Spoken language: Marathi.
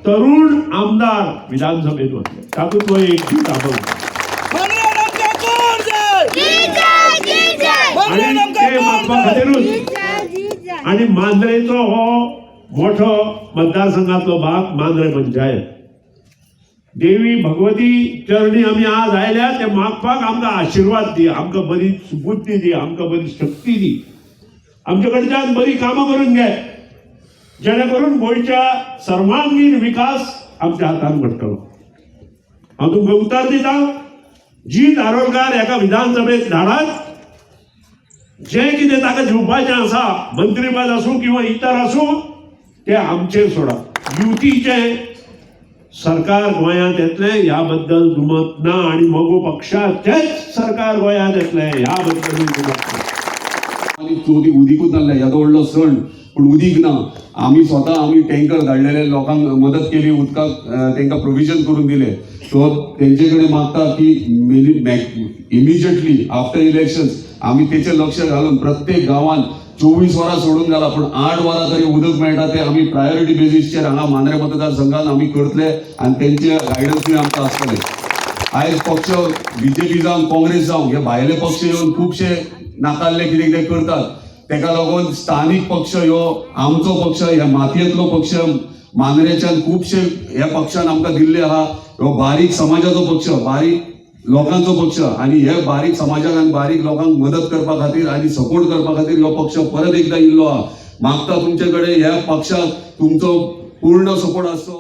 तरुण आमदार विधानसभेत होते तातूंत तो एक सीट आपण आणि मांद्रेचो हो मोठो मतदारसंघातलो भाग मांद्रे पंचायत देवी भगवती चरणी आम्ही आज आयल्या ते मागपाक आमकां आशीर्वाद दी, आमकां बरी बुद्धी दी, आमकां बरी शक्ती दी, आमचे कडच्यान बरी कामां करून घे जेणे करून गोंयच्या सर्वांगीण विकास आमच्या हातान घडटलो। हांव तुमकां उतर दिता, जी धारोडकार एका विधानसभेत धाडात जे कितें ताका दिवपाचें आसा मंत्रीपद आसूं किंवा इतर आसूं ते आमचेर सोडा। युतीचे सरकार गोंयांत येतले ह्या बद्दल दुमत ना आणि मगो पक्षाचेच सरकार गोंयांत येतले ह्या बद्दल दुमत ना। आणि चोरी उदीकूच नासलें येदो व्हडलो सण पूण उदीक ना। आमी स्वता आमी टँकर धाडलेले लोकांक मदत केली, उदकाक तांकां प्रोविजन करून दिले। सो तेंचे कडेन मागता की इमिजिएटली आफ्टर इलेक्शन्स आमी तेचेर लक्ष घालून प्रत्येक गांवांत 24 वरां सोडून घाला पण 8 वरां तरी उदक मेळटा ते आमी प्रायोरिटी बेसिसचेर हांगा मांद्रे मतदारसंघात आमी करतले आणि तेंचे गायडन्सूय आमकां आसतले। आयज पक्ष बीजेपी जावं काँग्रेस जावं हे भायले पक्ष येवन खुबशे नाकारले कितें कितें करतात, तेका लागून स्थानीक पक्ष ह्यो आमचो पक्ष ह्या मातयेंतलो पक्ष मांद्रेच्यान खुबशे ह्या पक्षान आमकां दिल्ले आहा। ह्यो बारीक समाजाचो पक्ष, बारीक लोकांचो पक्ष आणि हे बारीक समाजाक आणि बारीक लोकांक मदत करपा खातीर आणि सपोर्ट करपा खातीर ह्यो पक्ष परत एकदा इल्लो आहा। मागता तुमचे कडेन ह्या पक्षाक तुमचो पूर्ण सपोर्ट आसचो।